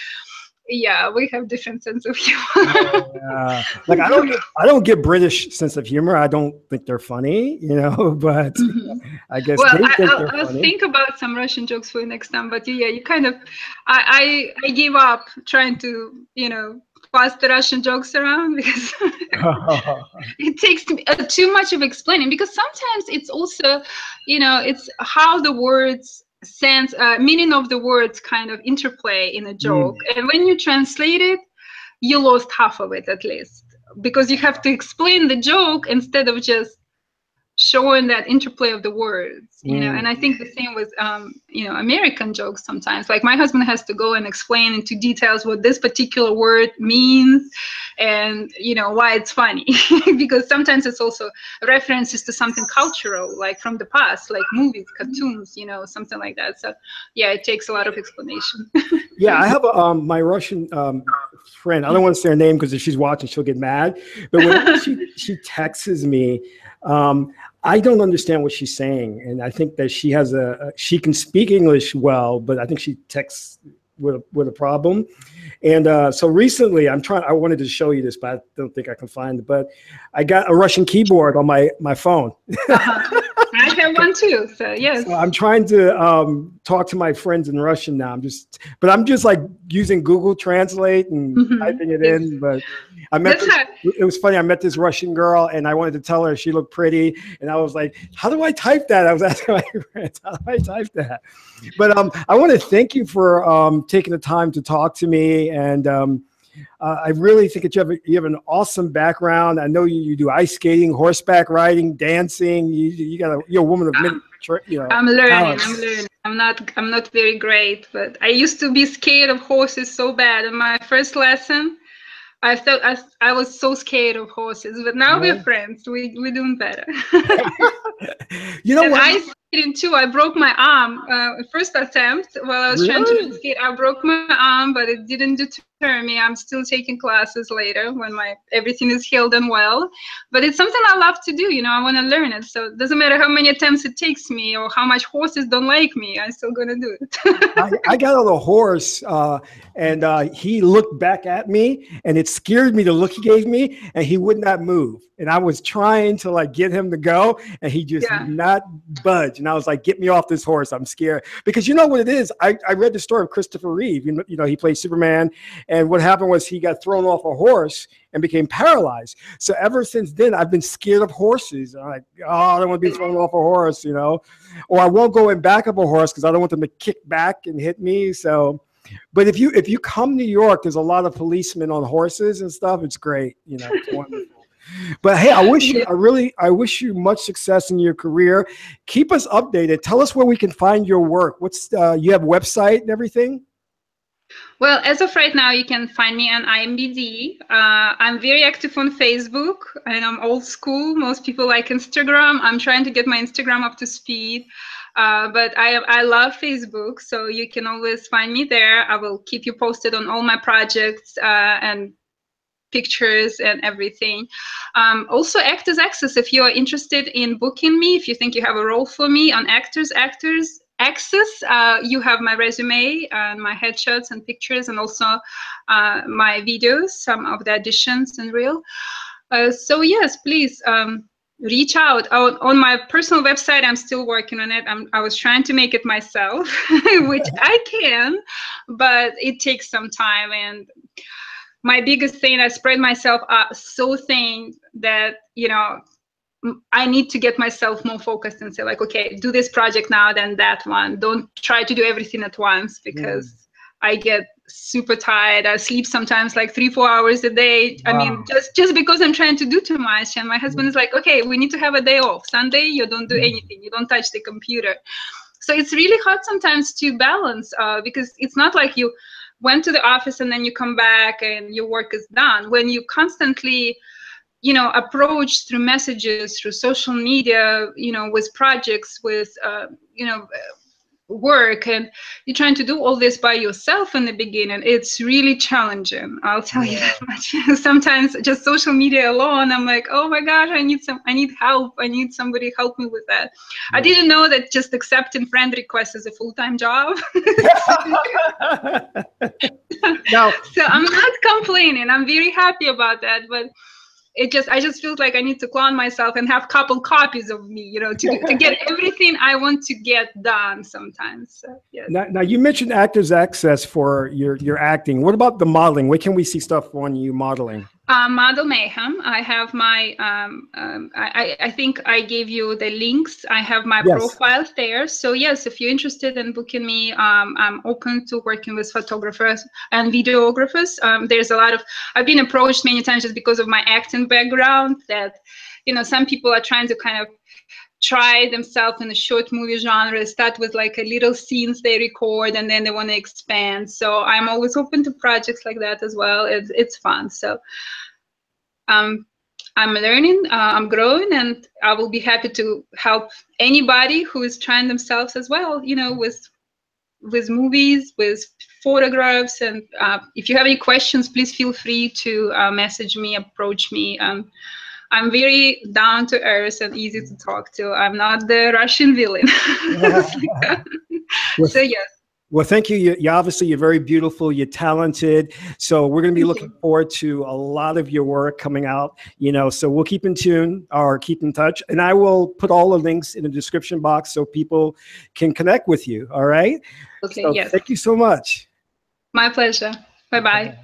yeah, we have different sense of humor. Like I don't get British sense of humor. I don't think they're funny, but I guess they think they're funny. I'll think about some Russian jokes for you next time. But yeah, you kind of, I gave up trying to, pass the Russian jokes around, because it takes too much of explaining, because sometimes it's also, it's how the words sense meaning of the words kind of interplay in a joke, and when you translate it, you lost half of it at least, because you have to explain the joke instead of just showing that interplay of the words, and I think the same with American jokes sometimes. Like my husband has to go and explain into details what this particular word means and why it's funny, because sometimes it's also references to something cultural, like from the past, like movies, cartoons, something like that. So yeah, it takes a lot of explanation. Yeah, I have my Russian friend. I don't want to say her name, because if she's watching, she'll get mad. But when she texts me, I don't understand what she's saying, and I think that she has she can speak English well, but I think she texts with a problem. And so recently, I wanted to show you this, but I don't think I can find it. But I got a Russian keyboard on my phone. I have one too, so yes. So I'm trying to talk to my friends in Russian now. I'm just like using Google Translate and typing it in. But it was funny. I met this Russian girl, and I wanted to tell her she looked pretty, and I was like, "How do I type that?" I was asking my friends, "How do I type that?" But I want to thank you for taking the time to talk to me, and I really think that you have an awesome background. I know you do ice skating, horseback riding, dancing. You're a woman of many. I'm learning. I'm not very great, but I used to be scared of horses so bad. In my first lesson, I felt I was so scared of horses, but now we're friends. We're doing better. You know what? I skating too. I broke my arm first attempt while I was trying to skate. I broke my arm, but it didn't deter me. I'm still taking classes later when everything is healed and well. But it's something I love to do. I want to learn it. So it doesn't matter how many attempts it takes me or how much horses don't like me. I'm still gonna do it. I got on the horse, and he looked back at me, and it scared me, the look he gave me, and he would not move. And I was trying to like get him to go, and he just did not budge. And I was like, "Get me off this horse! I'm scared." Because you know what it is. I read the story of Christopher Reeve. You know, he played Superman, and what happened was he got thrown off a horse and became paralyzed. So ever since then, I've been scared of horses. I'm like, "Oh, I don't want to be thrown off a horse," or I won't go in back of a horse because I don't want them to kick back and hit me. So. But if you come to New York, there's a lot of policemen on horses and stuff. It's great, it's wonderful. But hey, I wish you much success in your career. Keep us updated. Tell us where we can find your work. You have a website and everything? Well, as of right now, you can find me on IMDb. I'm very active on Facebook, and I'm old school. Most people like Instagram. I'm trying to get my Instagram up to speed. But I love Facebook, so you can always find me there. I will keep you posted on all my projects and pictures and everything. Also, Actors Access, if you're interested in booking me, if you think you have a role for me on Actors Access, you have my resume and my headshots and pictures, and also my videos, some of the auditions and reel. So yes, please reach out. On my personal website, I'm still working on it. I was trying to make it myself, which I can, but it takes some time. And my biggest thing, I spread myself so thin that, I need to get myself more focused and say like, okay, do this project now, then that one. Don't try to do everything at once, because I get super tired. I sleep sometimes like 3-4 hours a day. Wow. I mean, just because I'm trying to do too much. And my husband is like, okay, we need to have a day off. Sunday, you don't do anything. You don't touch the computer. So it's really hard sometimes to balance because it's not like you went to the office and then you come back and your work is done. When you constantly approach through messages, through social media, with projects, with, work, and you're trying to do all this by yourself in the beginning, it's really challenging. I'll tell you that much. Sometimes just social media alone, I'm like, oh my gosh, I need help. I need somebody to help me with that. I didn't know that just accepting friend requests is a full-time job. No. So I'm not complaining. I'm very happy about that, but I just feel like I need to clone myself and have a couple copies of me, to get everything I want to get done sometimes. So, yes. Now you mentioned Actors Access for your acting. What about the modeling? Where can we see stuff on you modeling? Model Mayhem. I have my, I think I gave you the links. I have my profile there. So yes, if you're interested in booking me, I'm open to working with photographers and videographers. There's a lot of, I've been approached many times just because of my acting background that, some people are trying to kind of try themselves in the short movie genre, start with like a little scenes they record and then they want to expand. So I'm always open to projects like that as well. It's fun. So I'm learning, I'm growing, and I will be happy to help anybody who is trying themselves as well, with movies, with photographs. And if you have any questions, please feel free to message me, approach me. I'm very down to earth and easy to talk to. I'm not the Russian villain. So yes. Well, thank you. You obviously, you're very beautiful. You're talented. So we're going to be looking forward to a lot of your work coming out, you know, so we'll keep in tune or keep in touch. And I will put all the links in the description box so people can connect with you. All right. Okay, So yes. thank you so much. My pleasure. Bye-bye.